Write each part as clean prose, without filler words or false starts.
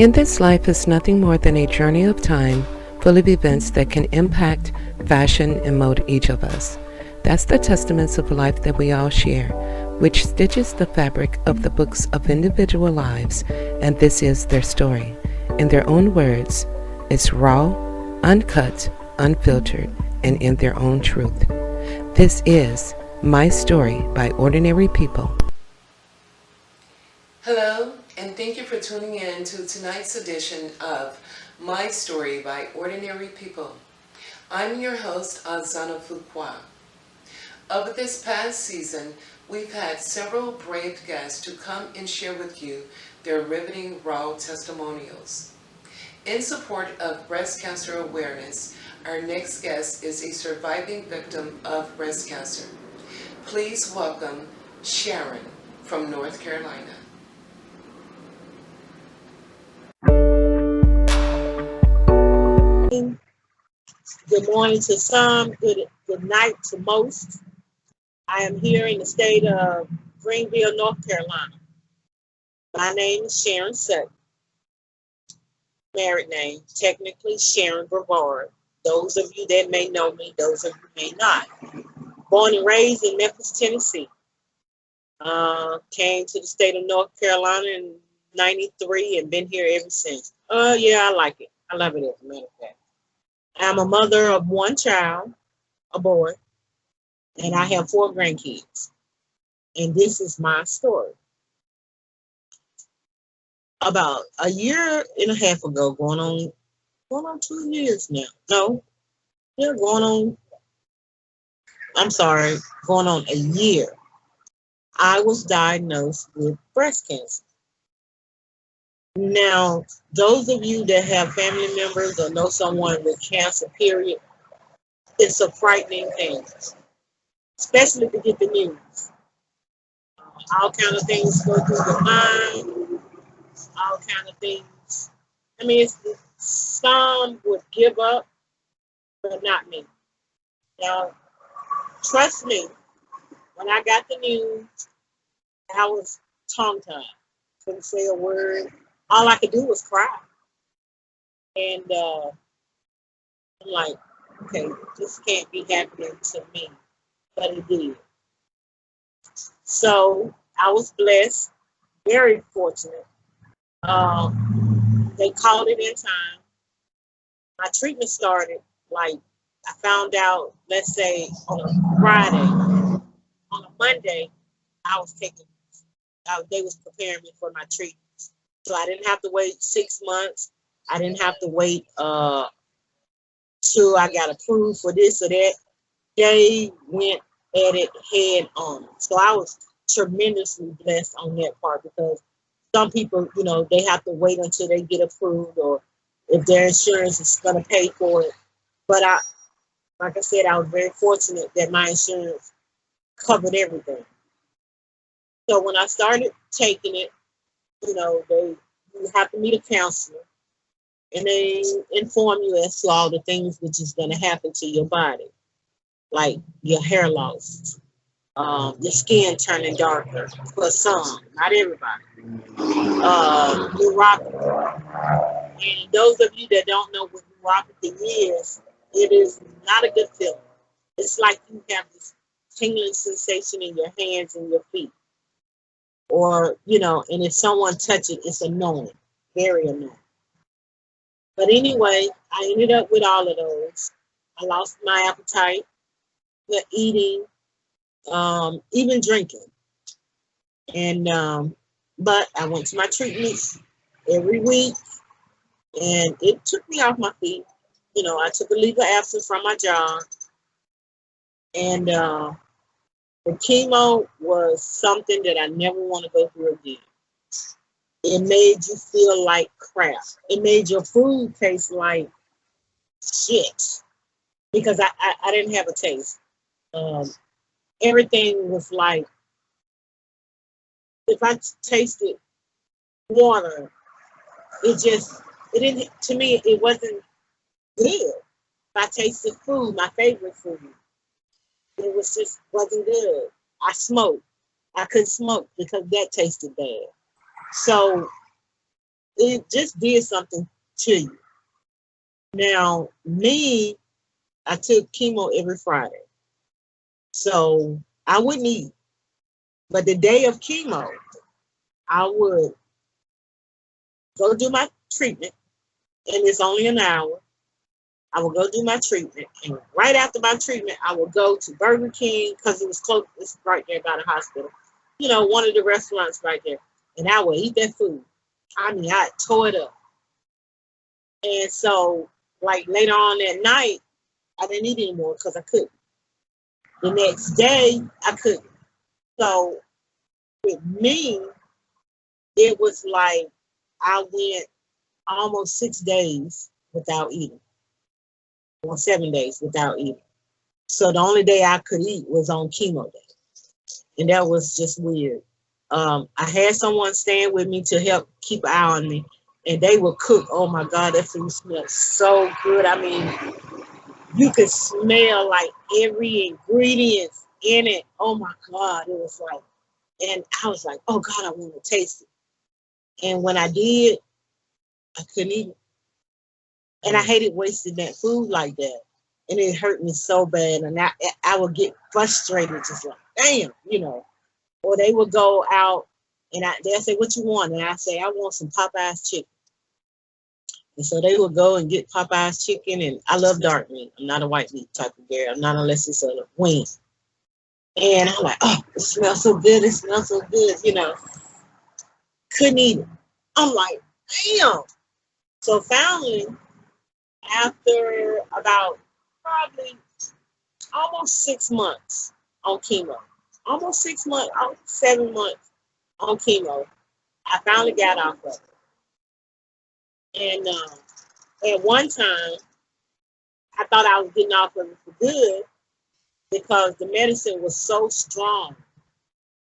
In this life is nothing more than a journey of time full of events that can impact, fashion, and mold each of us. That's the testaments of life that we all share, which stitches the fabric of the books of individual lives, and this is their story. In their own words, it's raw, uncut, unfiltered, and in their own truth. This is My Story by Ordinary People. Hello, and thank you for tuning in to tonight's edition of My Story by Ordinary People. I'm your host, Azana Fuqua. Over this past season, we've had several brave guests to come and share with you their riveting raw testimonials. In support of breast cancer awareness, our next guest is a surviving victim of breast cancer. Please welcome Sharon from North Carolina. Good morning to some, good night to most. I am here in the state of Greenville, North Carolina. My name is Sharon Sutton. Married name, technically Sharon Brevard. Those of you that may know me, those of you may not. Born and raised in Memphis, Tennessee. Came to the state of North Carolina in '93 and been here ever since. Yeah, I like it. I love it, as a matter of fact. I'm a mother of one child, a boy, and I have 4 grandkids. And this is my story. About a year and a half ago, going on 2 years now. No, yeah, going on a year. I was diagnosed with breast cancer. Now, those of you that have family members or know someone with cancer, period, it's a frightening thing, especially to get the news. All kind of things go through your mind, all kind of things. I mean, some would give up, but not me. Now, trust me, when I got the news, I was tongue-tied. Couldn't say a word. All I could do was cry. And I'm like, okay, this can't be happening to me. But it did. So I was blessed, very fortunate. They called it in time. My treatment started, like, I found out, let's say, on a Friday. On a Monday, they was preparing me for my treatment. So I didn't have to wait 6 months. I didn't have to wait till I got approved for this or that. They went at it head on. So I was tremendously blessed on that part, because some people, they have to wait until they get approved, or if their insurance is going to pay for it. But like I said, I was very fortunate that my insurance covered everything. So when I started taking it, you have to meet a counselor, and they inform you as to all the things which is going to happen to your body, like your hair loss, your skin turning darker for some, not everybody, neuropathy. And those of you that don't know what neuropathy is, it is not a good feeling. It's like you have this tingling sensation in your hands and your feet. Or, and if someone touches it, it's annoying, very annoying. But anyway, I ended up with all of those. I lost my appetite for eating, even drinking. And, but I went to my treatments every week, and it took me off my feet. I took a leave of absence from my job, and, the chemo was something that I never want to go through again. It made you feel like crap. It made your food taste like shit, because I didn't have a taste. Everything was like, if I tasted water, to me, it wasn't good. If I tasted food, my favorite food, it wasn't good. I smoked. I couldn't smoke because that tasted bad. So it just did something to you. Now, me, I took chemo every Friday. So I wouldn't eat. But the day of chemo, I would go do my treatment, and it's only an hour. I would go do my treatment, and right after my treatment, I would go to Burger King because it was close. It's right there by the hospital. You know, one of the restaurants right there, and I would eat that food. I mean, I tore it up. And so, like later on that night, I didn't eat anymore because I couldn't. The next day, I couldn't. So with me, it was like I went almost 6 days without eating, or 7 days without eating. So the only day I could eat was on chemo day. And that was just weird. I had someone staying with me to help keep an eye on me, and they would cook. Oh my God, that food smelled so good. I mean, you could smell like every ingredient in it. Oh my God, it was like, and I was like, oh God, I want to taste it. And when I did, I couldn't eat it. And I hated wasting that food like that. And it hurt me so bad. And I would get frustrated, just like, damn, you know. Or they would go out and they'll say, what you want? And I say, I want some Popeye's chicken. And so they would go and get Popeye's chicken. And I love dark meat. I'm not a white meat type of girl. I'm not unless it's a wing. And I'm like, oh, it smells so good. It smells so good, you know. Couldn't eat it. I'm like, damn. So finally, after about probably almost 6 months on chemo, almost 6 months, almost 7 months on chemo, I finally got off of it. And at one time, I thought I was getting off of it for good because the medicine was so strong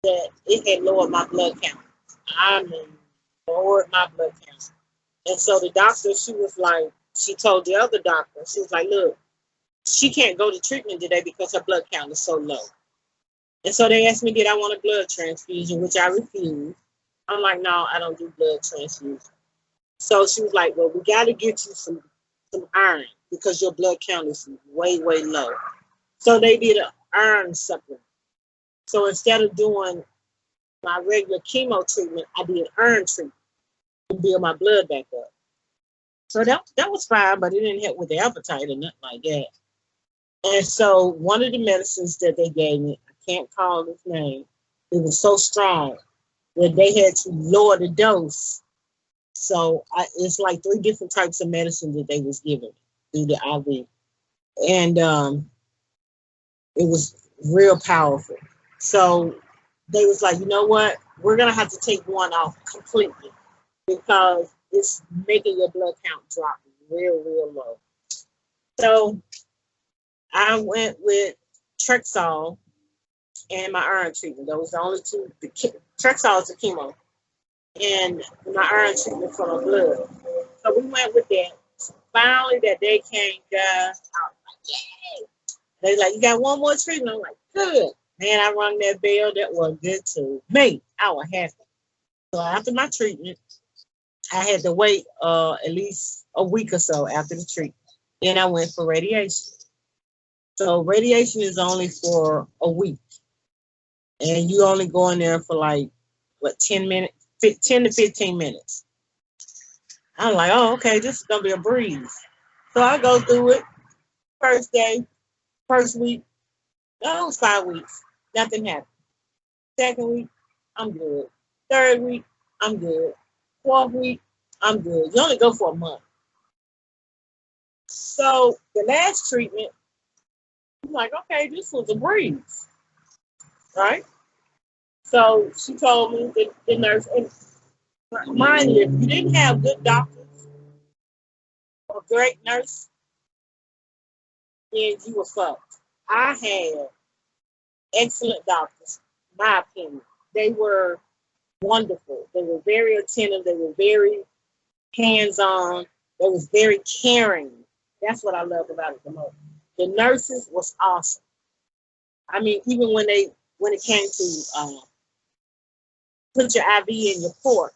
that it had lowered my blood count. I mean, lowered my blood count. And so the doctor, she was like, she told the other doctor, she was like, look, she can't go to treatment today because her blood count is so low. And so they asked me, did I want a blood transfusion, which I refused. I'm like, no, I don't do blood transfusion. So she was like, well, we got to get you some iron because your blood count is way, way low. So they did an iron supplement. So instead of doing my regular chemo treatment, I did iron treatment to build my blood back up. So that was fine, but it didn't help with the appetite or nothing like that. And so one of the medicines that they gave me, I can't call his name, it was so strong that they had to lower the dose. So it's like 3 different types of medicine that they was giving through the IV. And it was real powerful. So they was like, you know what? We're going to have to take one off completely because it's making your blood count drop real, real low. So I went with Trexol and my iron treatment. Those are the only two. Trexol is the chemo, and my iron treatment for my blood. So we went with that. Finally, that day came, guys. I was like, yay! They like, you got one more treatment. I'm like, good. Man, I rung that bell. That was good to me. I was happy. So after my treatment, I had to wait at least a week or so after the treatment. Then I went for radiation. So radiation is only for a week. And you only go in there for like, 10 minutes, 10 to 15 minutes. I'm like, oh, okay, this is going to be a breeze. So I go through it. First day, first week, no, it was 5 weeks. Nothing happened. Second week, I'm good. Third week, I'm good. Fourth week, I'm good. You only go for a month. So the last treatment, I'm like, okay, this was a breeze, right? So she told me, the nurse, and mind you, if you didn't have good doctors or great nurse, then you were fucked. I had excellent doctors, my opinion. They were wonderful. They were very attentive. They were very hands-on. They was very caring. That's what I love about it the most. The nurses was awesome. I mean, even when it came to put your IV in your port,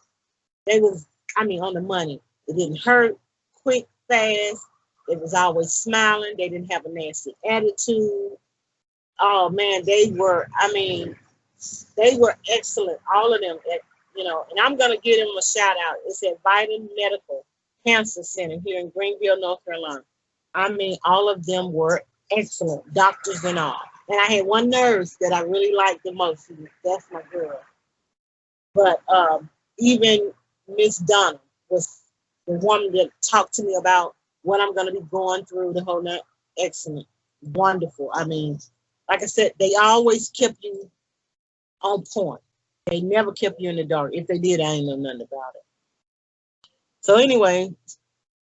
they was on the money. It didn't hurt, quick, fast. They was always smiling. They didn't have a nasty attitude. Oh man, they were excellent, all of them. And I'm gonna give them a shout out. It's at Vitamin Medical Cancer Center here in Greenville, North Carolina. All of them were excellent, doctors and all. And I had one nurse that I really liked the most. That's my girl. But even Miss Donna was the woman that talked to me about what I'm going to be going through the whole night. Excellent, wonderful. Like I said, they always kept you on point. They never kept you in the dark. If they did, I ain't know nothing about it. So anyway,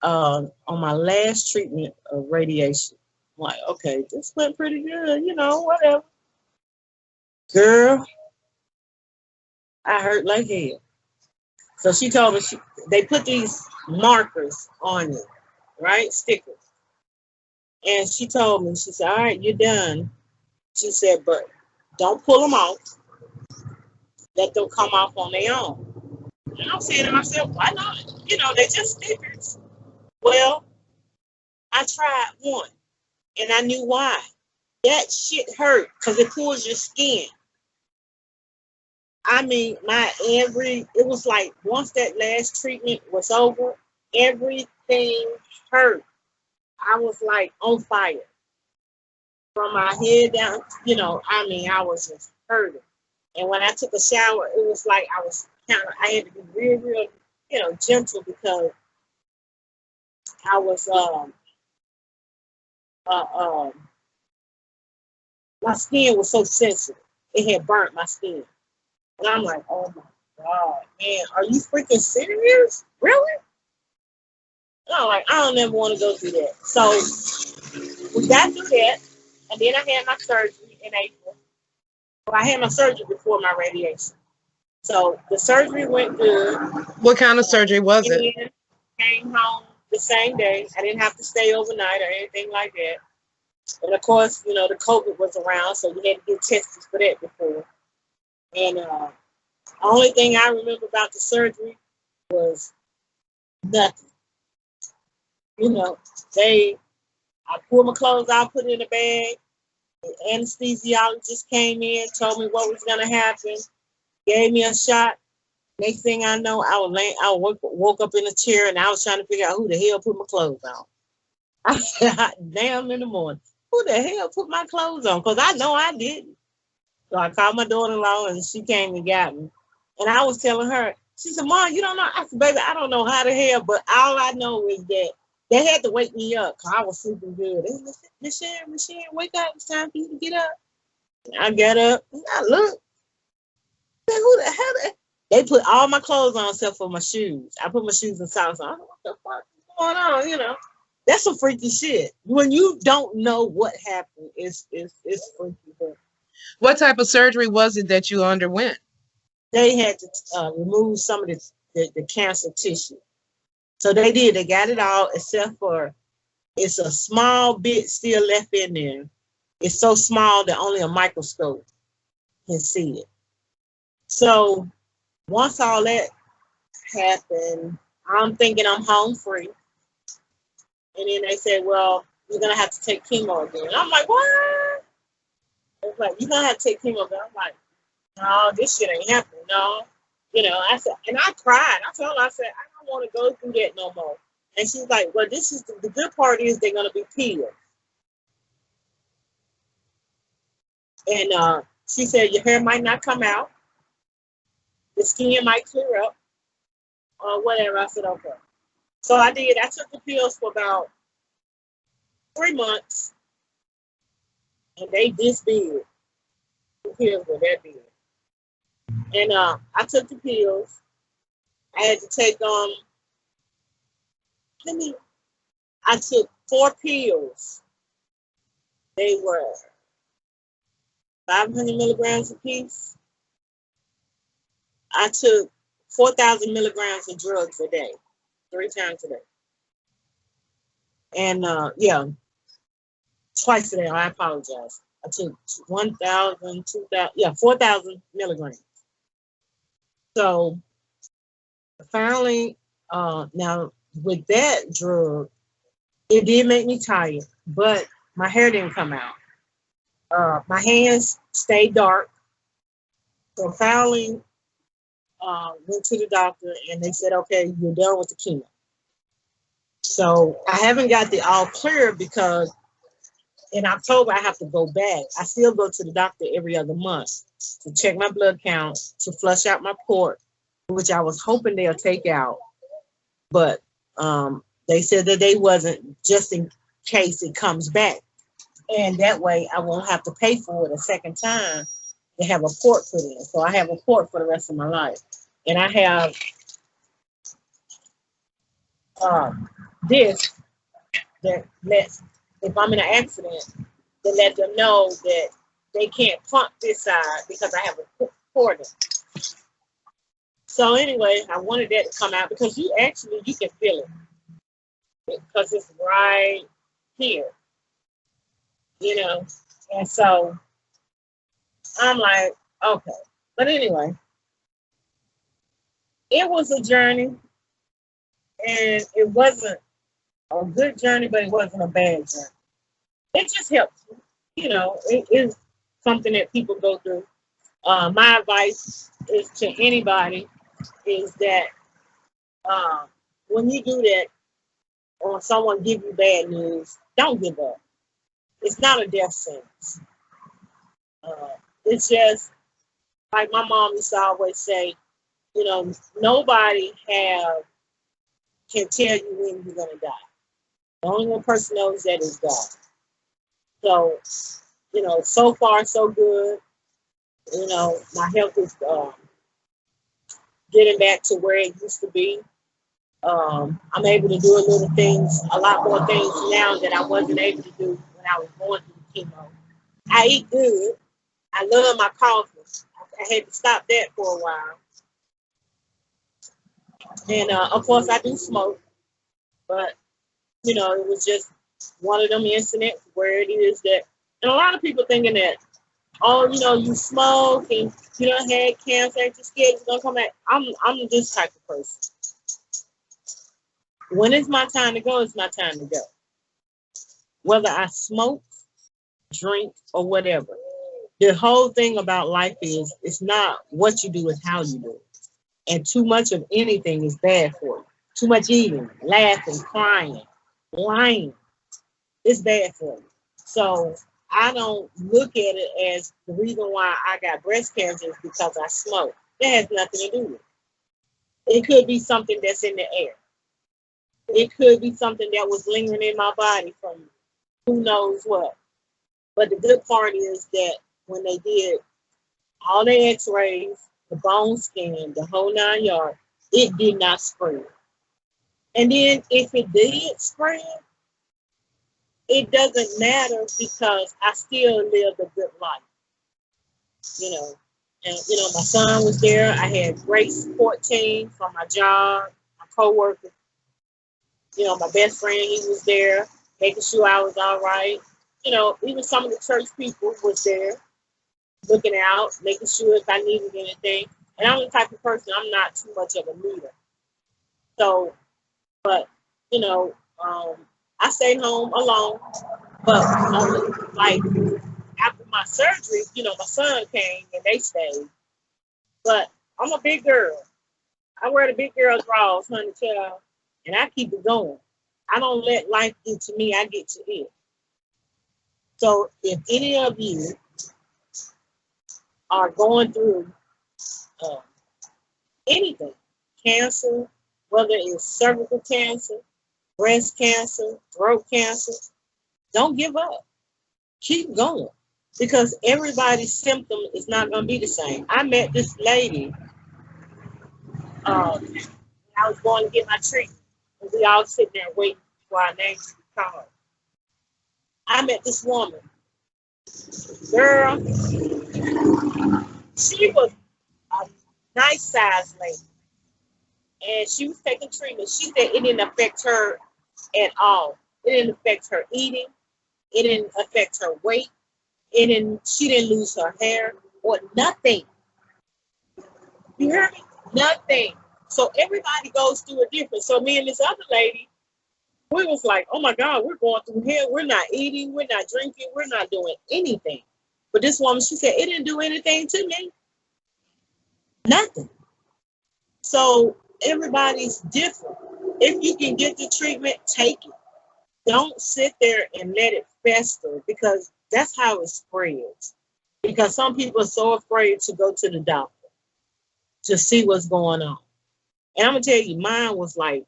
on my last treatment of radiation, I'm like, okay, this went pretty good, whatever. Girl, I hurt like hell. So she told me they put these markers on it, right? Stickers. And she told me, she said, all right, you're done. She said, but don't pull them off. Let them come off on their own. And I'm saying to myself, why not? They're just stickers. Well, I tried one and I knew why. That shit hurt because it pulls your skin. It was like once that last treatment was over, everything hurt. I was like on fire. From my head down, I was just hurting. And when I took a shower, it was like I had to be real, real, gentle because I was, my skin was so sensitive. It had burnt my skin. And I'm like, oh my God, man, are you freaking serious? Really? And I'm like, I don't ever want to go through that. So we got through that. And then I had my surgery in April. Well, I had my surgery before my radiation. So the surgery went good. What kind of surgery was it? Came home the same day. I didn't have to stay overnight or anything like that. And of course, the COVID was around, so you had to get tested for that before. And the only thing I remember about the surgery was nothing. I pulled my clothes out, put it in a bag. The anesthesiologist came in, told me what was going to happen, gave me a shot. Next thing I know, I woke up in a chair and I was trying to figure out who the hell put my clothes on. I said, damn, in the morning, who the hell put my clothes on? Because I know I didn't. So I called my daughter-in-law and she came and got me. And I was telling her, she said, Mom, you don't know? I said, baby, I don't know how the hell, but all I know is that they had to wake me up because I was sleeping good. They said, Miss Sharon, wake up. It's time for you to get up. And I got up and I looked. I said, who the hell? They put all my clothes on except for my shoes. I put my shoes and socks on. I don't know what the fuck is going on, That's some freaky shit. When you don't know what happened, it's freaky. What type of surgery was it that you underwent? They had to remove some of the cancer tissue. So they did. They got it all except for it's a small bit still left in there. It's so small that only a microscope can see it. So once all that happened, I'm thinking I'm home free. And then they said, well, you're going to have to take chemo again. And I'm like, what? It's like, you're going to have to take chemo again. I'm like, no, this shit ain't happening. No. I said, and I cried. I told her, I said, I don't want to go through that no more. And she's like, well, this is the good part is they're going to be pills. And she said, your hair might not come out. The skin might clear up or whatever. I said, okay. So I did. I took the pills for about 3 months. And they this big. The pills were that big. And I took the pills. I had to take I took 4 pills. They were 500 milligrams a piece. I took 4,000 milligrams of drugs a day, 3 times a day. And twice a day. I apologize. I took 1,000, 2,000, 4,000 milligrams. So finally, Now with that drug, it did make me tired, but my hair didn't come out. My hands stayed dark. So finally, went to the doctor and they said, okay, you're done with the chemo. So I haven't got the all clear because in October I have to go back. I still go to the doctor every other month to check my blood count, to flush out my port, which I was hoping they'll take out. But they said that they wasn't, just in case it comes back. And that way I won't have to pay for it a second time to have a port put in. So I have a port for the rest of my life. And I have this that lets, if I'm in an accident, to let them know that they can't pump this side because I have a port in. So anyway, I wanted that to come out because you can feel it because it's right here, you know. And so I'm like, okay. But anyway, it was a journey, and it wasn't a good journey, but it wasn't a bad journey. It just helps, you know. It is something that people go through. My advice is to anybody is that when you do that or someone give you bad news, don't give up. It's not a death sentence. It's just like my mom used to always say, you know, nobody can tell you when you're gonna die. The only one person knows that is God. So, you know, so far so good. You know, my health is getting back to where it used to be. I'm able to do a lot more things now that I wasn't able to do when I was going through chemo. I eat good. I love my coffee. I had to stop that for a while. And of course, I do smoke, but you know, it was just one of them incidents where it is that, and a lot of people thinking that, oh, you know, you smoke and you don't have cancer, ain't you scared it's gonna come back? I'm this type of person. When it's my time to go, it's my time to go. Whether I smoke, drink, or whatever. The whole thing about life is it's not what you do, it's how you do it. And too much of anything is bad for you. Too much eating, laughing, crying, lying. It's bad for you. So I don't look at it as the reason why I got breast cancer is because I smoke. That has nothing to do with it. It could be something that's in the air. It could be something that was lingering in my body from who knows what. But the good part is that when they did all the x-rays, the bone scan, the whole 9 yards, it did not spread. And then if it did spread, it doesn't matter because I still lived a good life, you know. And, you know, my son was there. I had great support team from my job, my coworkers. You know, my best friend, he was there, making sure I was all right. You know, even some of the church people was there, looking out, making sure if I needed anything. And I'm the type of person, I'm not too much of a leader. So, but, you know, I stayed home alone. But, like, after my surgery, you know, my son came and they stayed. But I'm a big girl. I wear the big girl drawers, honey child, and I keep it going. I don't let life get to me, I get to it. So if any of you are going through anything, cancer, whether it's cervical cancer, breast cancer, throat cancer, don't give up. Keep going because everybody's symptom is not going to be the same. I met this lady. I was going to get my treatment, and we all sitting there waiting for our names to be called. I met this woman. Girl, she was a nice sized lady. And she was taking treatment. She said it didn't affect her at all. It didn't affect her eating. It didn't affect her weight. She didn't lose her hair or nothing. You hear me? Nothing. So everybody goes through a different. So me and this other lady, we was like, oh my God, we're going through hell. We're not eating, we're not drinking, we're not doing anything. But this woman, she said, it didn't do anything to me. Nothing. So everybody's different. If you can get the treatment, take it. Don't sit there and let it fester, because that's how it spreads. Because some people are so afraid to go to the doctor to see what's going on. And I'm gonna tell you, mine was like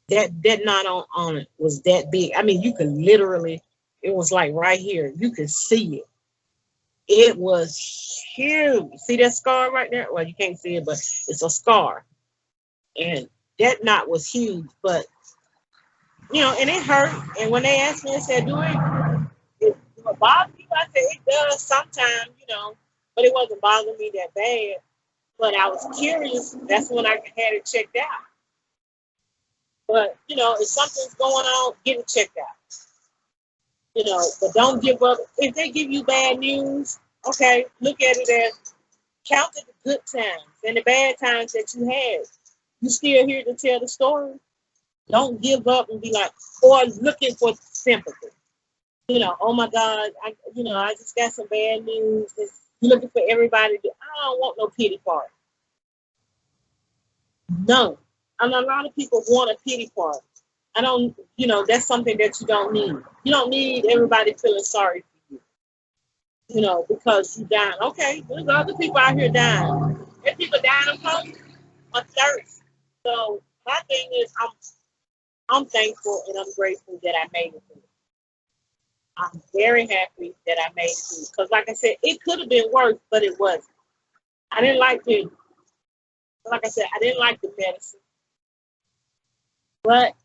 that knot on it was that big. I mean, you could literally, it was like right here. You could see it. It was huge. See that scar right there? Well, you can't see it, but it's a scar. And that knot was huge, but and it hurt. And when they asked me, I said, do it bother you? I said, it does sometimes, but it wasn't bothering me that bad. But I was curious. That's when I had it checked out. But, if something's going on, get it checked out. But don't give up. If they give you bad news, okay, look at it as count the good times and the bad times that you had. You still here to tell the story. Don't give up and be like, or looking for sympathy. Oh my God, I just got some bad news. You're looking for everybody I don't want no pity party. No. And a lot of people want a pity party. I don't, that's something that you don't need. You don't need everybody feeling sorry for you, because you dying. Okay, there's other people out here dying. There's people dying of hunger, of thirst. So my thing is, I'm thankful and I'm grateful that I made it through. I'm very happy that I made it through. Because like I said, it could have been worse, but it wasn't. I didn't like the, like I said, I didn't like the medicine. But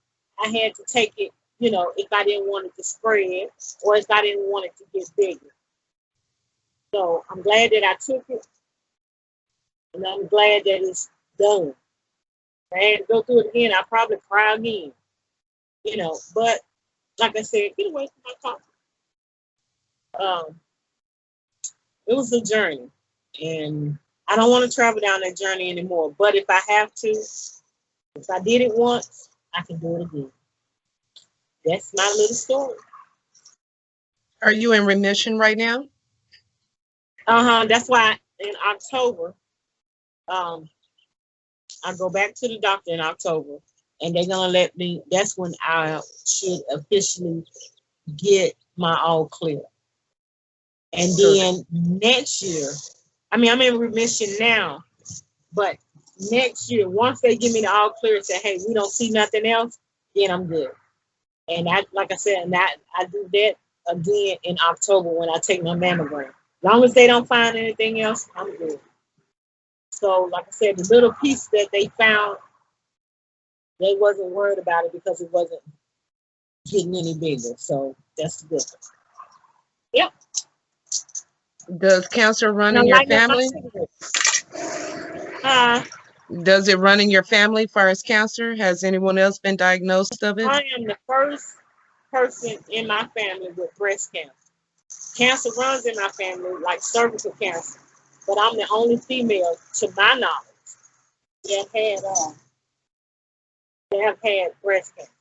I had to take it, if I didn't want it to spread or if I didn't want it to get bigger. So I'm glad that I took it. And I'm glad that it's done. If I had to go through it again, I'd probably cry again. But like I said, get away from my car. It was a journey, and I don't want to travel down that journey anymore. But if I have to, if I did it once, I can do it again. That's my little story. Are you in remission right now? That's why in October, I go back to the doctor in October, and they're gonna let me. That's when I should officially get my all clear. And then next year, I'm in remission now, but next year, once they give me the all clear and say, hey, we don't see nothing else, then I'm good. And like I said, I do that again in October when I take my mammogram. As long as they don't find anything else, I'm good. So like I said, the little piece that they found, they wasn't worried about it because it wasn't getting any bigger. So that's the difference. Yep. Does cancer run in your family? Does it run in your family as far as cancer? Has anyone else been diagnosed of it? I am the first person in my family with breast cancer. Cancer runs in my family, like cervical cancer, but I'm the only female, to my knowledge, that have had breast cancer.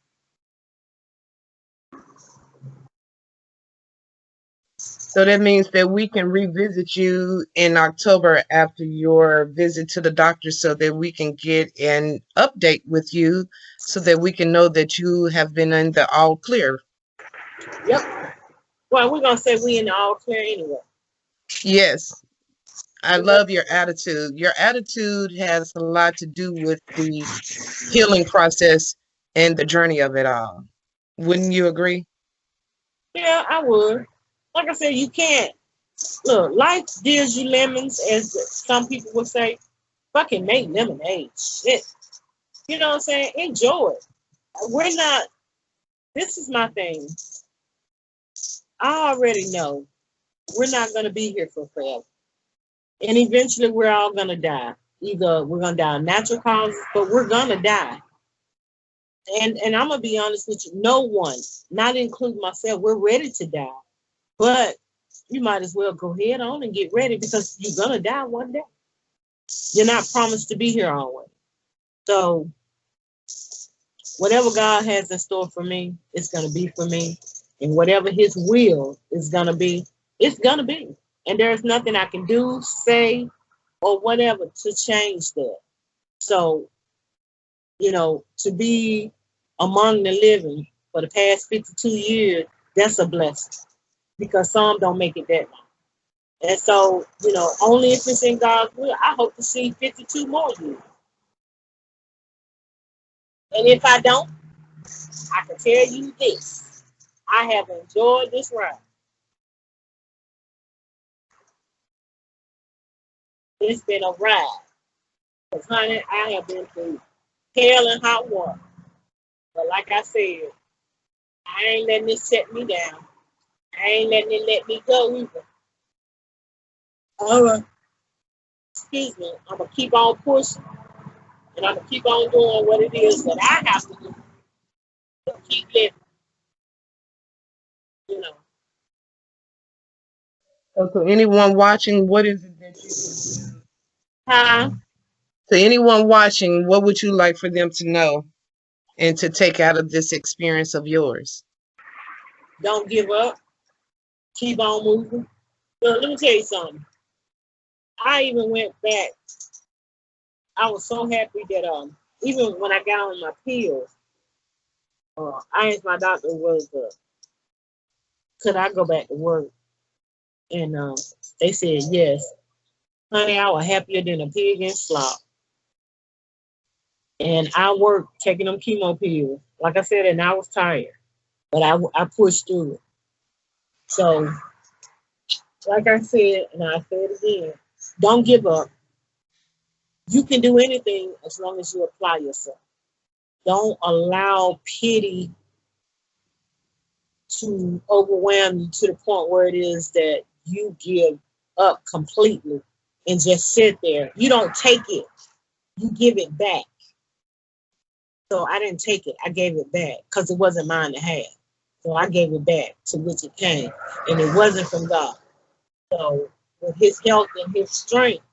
So that means that we can revisit you in October after your visit to the doctor so that we can get an update with you so that we can know that you have been in the all clear. Yep. Well, we're going to say we in the all clear anyway. Yes. I love your attitude. Your attitude has a lot to do with the healing process and the journey of it all. Wouldn't you agree? Yeah, I would. Like I said, you can't. Look, life deals you lemons, as some people would say. Fucking make lemonade. Shit. You know what I'm saying? Enjoy it. We're not, this is my thing. I already know we're not going to be here for forever. And eventually we're all going to die. Either we're going to die of natural causes, but we're going to die. And I'm going to be honest with you, no one, not including myself, we're ready to die. But you might as well go ahead on and get ready because you're going to die one day. You're not promised to be here always. So whatever God has in store for me, it's going to be for me. And whatever his will is going to be, it's going to be. And there's nothing I can do, say, or whatever to change that. So, to be among the living for the past 52 years, that's a blessing because some don't make it that long. And so, only if it's in God's will, I hope to see 52 more years. And if I don't, I can tell you this. I have enjoyed this ride. It's been a ride. Because, honey, I have been through hell and hot water. But like I said, I ain't letting it set me down. I ain't letting it let me go either. All right. Excuse me. I'm going to keep on pushing. And I'm going to keep on doing what it is that I have to do to keep living. You know. So to anyone watching, what is it that you Huh? to anyone watching, what would you like for them to know and to take out of this experience of yours? Don't give up. Keep on moving. But let me tell you something. I even went back. I was so happy that even when I got on my pills, I asked my doctor could I go back to work? And they said yes. Honey, I was happier than a pig in slop. And I worked taking them chemo pills. Like I said, and I was tired. But I pushed through it. So, like I said, and I say it again, don't give up. You can do anything as long as you apply yourself. Don't allow pity to overwhelm you to the point where it is that you give up completely and just sit there. You don't take it, you give it back. So I didn't take it, I gave it back because it wasn't mine to have. So I gave it back to which it came, and it wasn't from God. So with his health and his strength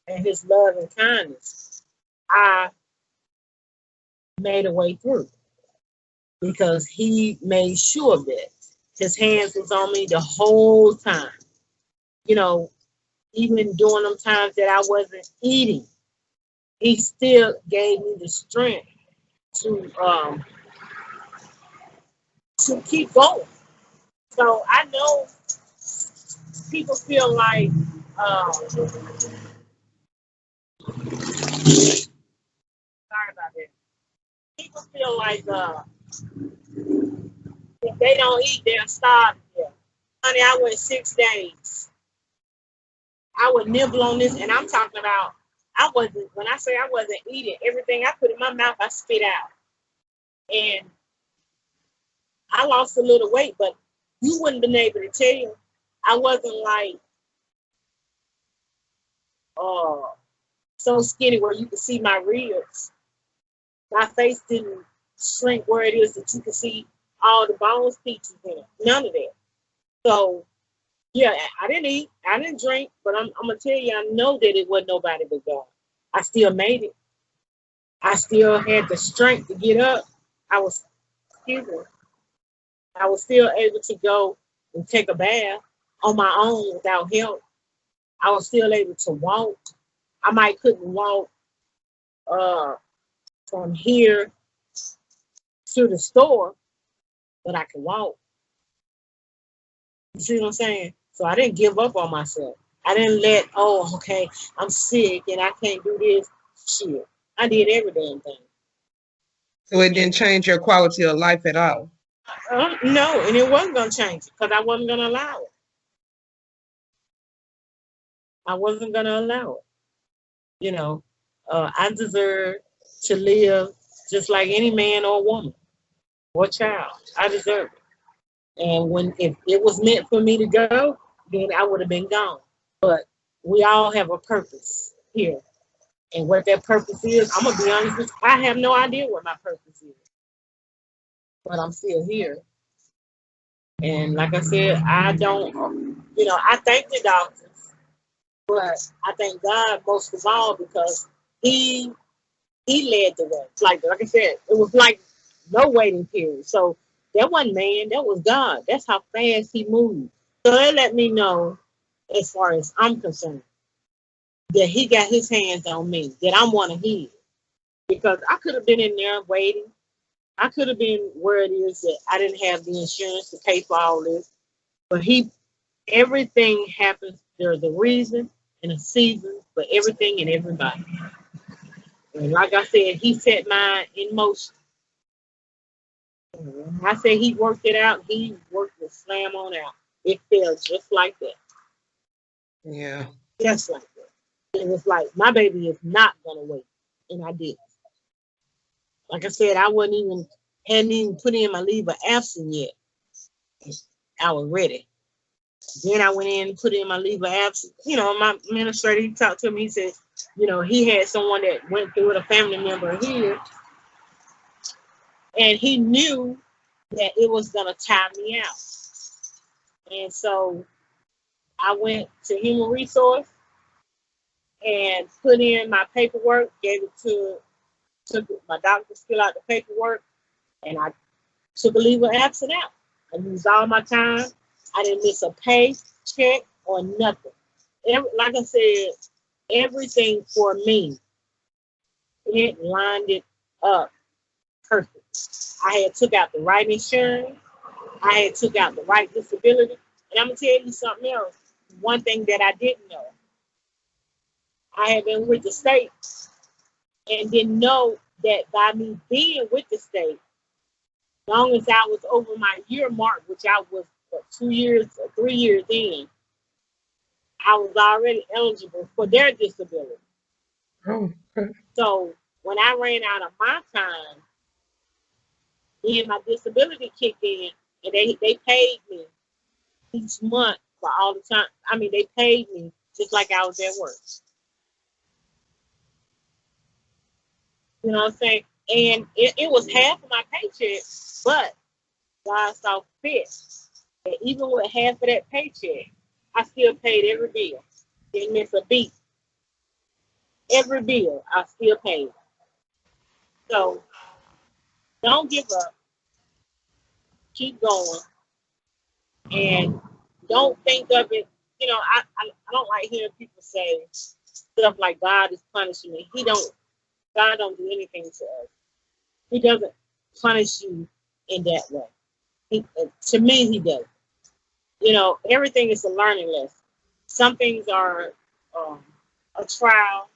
and his love and kindness, I made a way through because he made sure of that. His hands was on me the whole time. Even during them times that I wasn't eating, he still gave me the strength to keep going. So I know people feel like sorry about that. People feel like if they don't eat, they're starving. Yeah. Honey, I went 6 days. I would nibble on this, and I'm talking about when I say I wasn't eating, everything I put in my mouth, I spit out. And I lost a little weight, but you wouldn't have been able to tell. I wasn't like so skinny where you could see my ribs. My face didn't shrink where it is that you could see all the bones, peaches in it. None of that. So yeah, I didn't eat, I didn't drink, but I'm gonna tell you, I know that it wasn't nobody but God. I still made it. I still had the strength to get up. I was, excuse me, I was still able to go and take a bath on my own without help. I was still able to walk. I might couldn't walk from here to the store, but I could walk. You see what I'm saying? So I didn't give up on myself. I didn't let, okay, I'm sick and I can't do this. Shit. I did every damn thing. So it didn't change your quality of life at all? No, and it wasn't going to change it because I wasn't going to allow it. I wasn't going to allow it. I deserve to live just like any man or woman or child. I deserve it. And if it was meant for me to go, then I would have been gone. But we all have a purpose here. And what that purpose is, I'm going to be honest with you, I have no idea what my purpose is. But I'm still here. And like I said, I don't, I thank the doctors. But I thank God most of all because He He led the way. Like I said, it was like no waiting period. So that wasn't man, that was God. That's how fast He moved. So that let me know, as far as I'm concerned, that He got His hands on me, that I'm one of His. Because I could have been in there waiting. I could have been where it is that I didn't have the insurance to pay for all this. But everything happens. There's a reason and a season for everything and everybody. And like I said, He set mine in motion. I say He worked it out. He worked the slam on out. It felt just like that. Yeah. Just like that. It was like my baby is not gonna wait, and I did. Like I said, I hadn't even put in my leave of absence yet. I was ready. Then I went in and put in my leave of absence. My administrator, he talked to me. He said, he had someone that went through it, a family member here, and he knew that it was gonna tire me out. And so I went to human resource and put in my paperwork, gave it took my doctor to fill out the paperwork, and I took a leave of absence out. I used all my time. I didn't miss a pay check or nothing. Like I said, everything for me, it lined it up perfect. I had took out the right insurance. I had took out the right disability. And I'm gonna tell you something else. One thing that I didn't know, I had been with the state and didn't know that by me being with the state, long as I was over my year mark, which I was 2 years or 3 years in, I was already eligible for their disability. Oh, okay. So when I ran out of my time, then my disability kicked in, and they paid me each month for all the time. I mean, they paid me just like I was at work. You know what I'm saying? And it was half of my paycheck, but God saw fit. And even with half of that paycheck, I still paid every bill. Didn't miss a beat. Every bill I still paid. So don't give up. Keep going. And don't think of it. I don't like hearing people say stuff like God is punishing me. God don't do anything to us. He doesn't punish you in that way. To me, He doesn't. Everything is a learning lesson. Some things are a trial.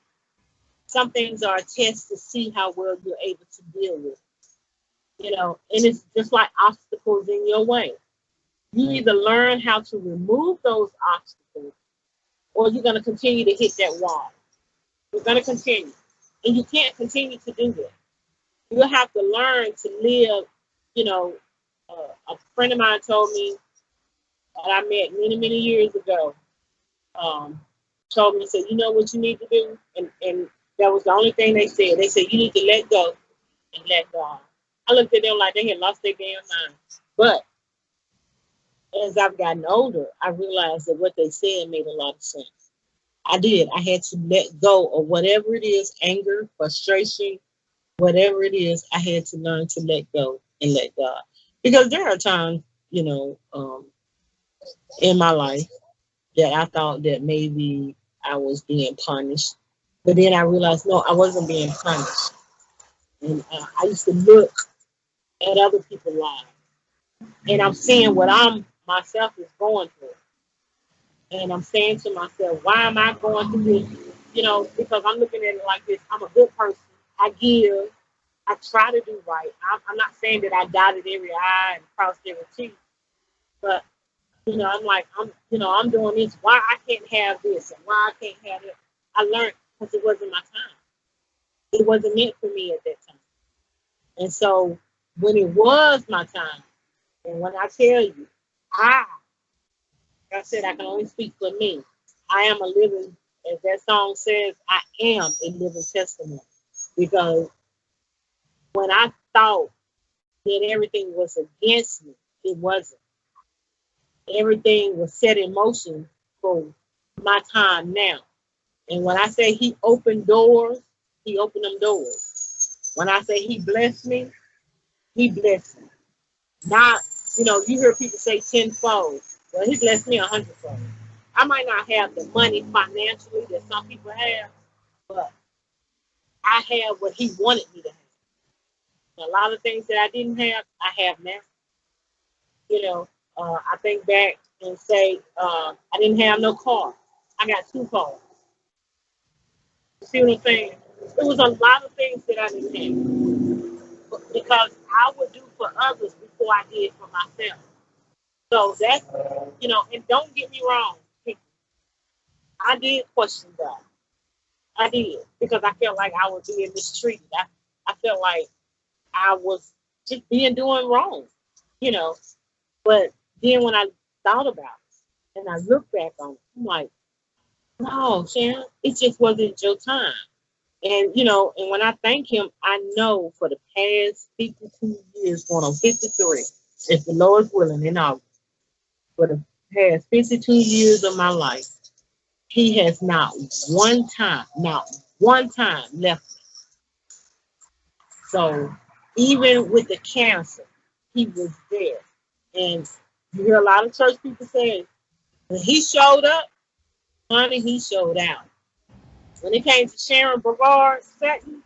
Some things are a test to see how well you're able to deal with. And it's just like obstacles in your way. You either learn how to remove those obstacles, or you're going to continue to hit that wall. You're going to continue. And you can't continue to do that. You'll have to learn to live. A friend of mine told me that I met many, many years ago, told me, said, you know what you need to do? And that was the only thing they said. They said, you need to let go and let God. I looked at them like they had lost their damn mind. But as I've gotten older, I realized that what they said made a lot of sense. I did. I had to let go of whatever it is, anger, frustration, whatever it is. I had to learn to let go and let God. Because there are times, in my life that I thought that maybe I was being punished. But then I realized, no, I wasn't being punished. And I used to look at other people's lives. And I'm seeing what I'm myself is going through. And I'm saying to myself, why am I going through this? Because I'm looking at it like this. I'm a good person. I give. I try to do right. I'm not saying that I dotted every I and crossed every T. But, I'm like, I'm doing this. Why I can't have this and why I can't have it. I learned because it wasn't my time. It wasn't meant for me at that time. And so when it was my time, and when I tell you, like I said, I can only speak for me. I am a living, as that song says, I am a living testimony. Because when I thought that everything was against me, it wasn't. Everything was set in motion for my time now. And when I say he opened doors, he opened them doors. When I say he blessed me, he blessed me. Not, you hear people say tenfold. Well, he blessed me 100-fold. I might not have the money financially that some people have, but I have what he wanted me to have. A lot of things that I didn't have, I have now. I think back and say, I didn't have no car. I got 2 cars. You see what I'm saying? It was a lot of things that I didn't have because I would do for others before I did for myself. So that's, and don't get me wrong, I did question God. I did because I felt like I was being mistreated. I felt like I was just doing wrong, you know. But then when I thought about it and I look back on it, I'm like, no, Sharon, it just wasn't your time. And and when I thank him, I know for the past 52 years, going on 53, if the Lord's willing in August, for the past 52 years of my life, he has not one time left me. So even with the cancer, he was there. And you hear a lot of church people say, when he showed up, honey, he showed out. When it came to Sharon Brevard Sutton,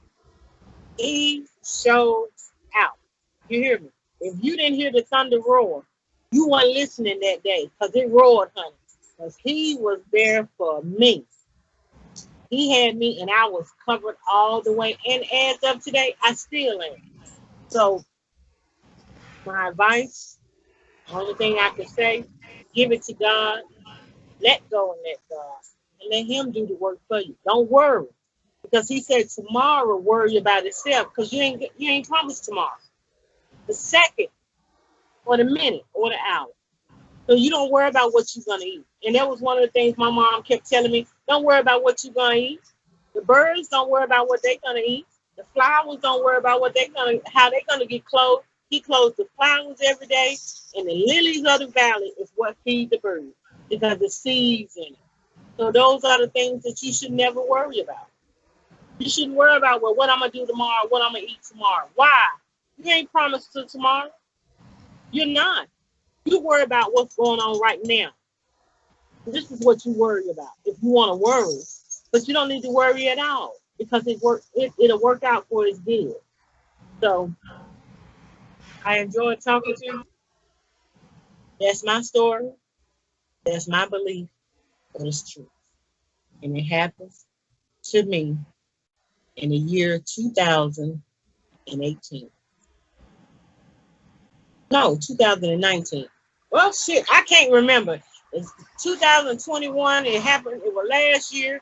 he showed out. You hear me? If you didn't hear the thunder roar, you weren't listening that day because it roared, honey. Because he was there for me. He had me and I was covered all the way. And as of today, I still am. So my advice, the only thing I can say, give it to God, let go and let God. And let him do the work for you. Don't worry. Because he said tomorrow worry about itself because you ain't promised tomorrow. The second or the minute or the hour. So you don't worry about what you're gonna eat. And that was one of the things my mom kept telling me. Don't worry about what you're gonna eat. The birds don't worry about what they're gonna eat. The flowers don't worry about how they're gonna get clothed. He clothes the flowers every day, and the lilies of the valley is what feed the birds because the seeds in it. So those are the things that you should never worry about. You shouldn't worry about what I'm gonna do tomorrow, what I'm gonna eat tomorrow. Why? You ain't promised to tomorrow. You're not. You worry about what's going on right now. This is what you worry about if you want to worry. But you don't need to worry at all because it'll work out for his good. So I enjoyed talking to you. That's my story. That's my belief, but it's true. And it happens to me in the year 2018. No, 2019. Well, shit, I can't remember. It's 2021. It happened. It was last year.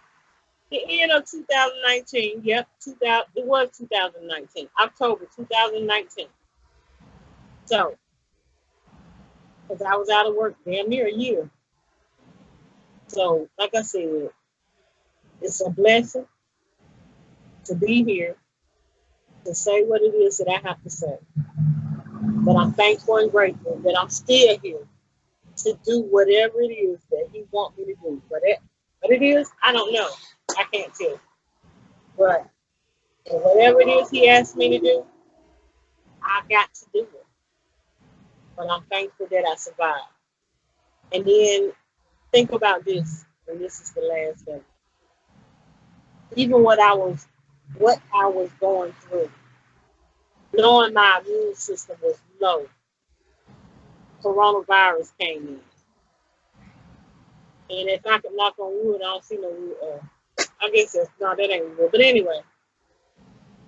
The end of 2019. Yep, it was 2019. October 2019. So, because I was out of work damn near a year. So, like I said, it's a blessing to be here to say what it is that I have to say. But I'm thankful and grateful that I'm still here to do whatever it is that he wants me to do. What it is, I don't know. I can't tell. But whatever it is he asked me to do, I got to do it. But I'm thankful that I survived. And then think about this, and this is the last thing. Even what I was going through, knowing my immune system was low, coronavirus came in. And if I could knock on wood, I don't see no wood. I guess that ain't wood. But anyway,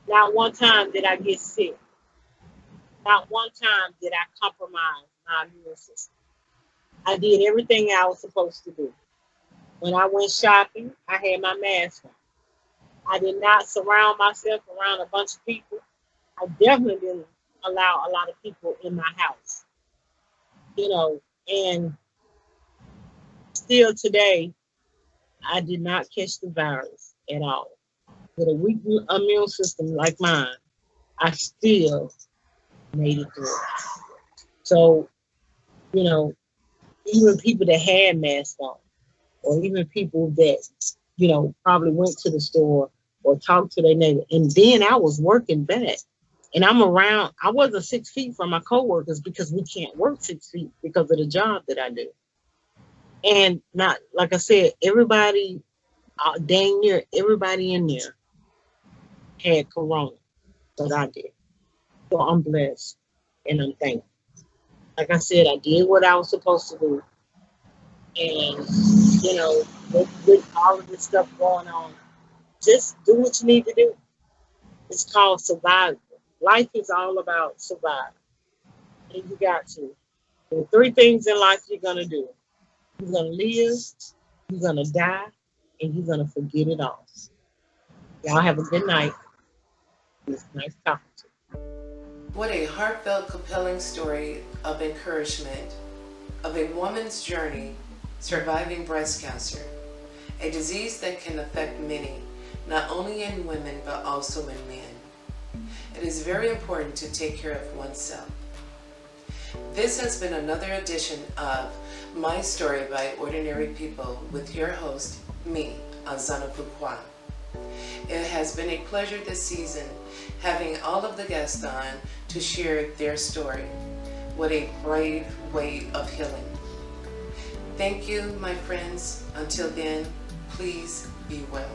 not one time did I get sick. Not one time did I compromise my immune system. I did everything I was supposed to do. When I went shopping, I had my mask on. I did not surround myself around a bunch of people. I definitely didn't allow a lot of people in my house. And still today, I did not catch the virus at all. With a weak immune system like mine, I still made it through. So, even people that had masks on, or even people that, probably went to the store or talked to their neighbor. And then I was working back. And I wasn't 6 feet from my coworkers because we can't work 6 feet because of the job that I do. And not, like I said, everybody, dang near everybody in there had corona, but I did. So I'm blessed and I'm thankful. Like I said, I did what I was supposed to do. And, with all of this stuff going on, just do what you need to do. It's called survival. Life is all about survival. And you got to. There are three things in life you're going to do. You're going to live, you're going to die, and you're going to forget it all. Y'all have a good night. It's nice talking to you. What a heartfelt, compelling story of encouragement of a woman's journey surviving breast cancer, a disease that can affect many, not only in women but also in men. It is very important to take care of oneself. This has been another edition of My Story by Ordinary People with your host, me, Azana Fuqua. It has been a pleasure this season having all of the guests on to share their story. What a brave way of healing. Thank you, my friends. Until then, please be well.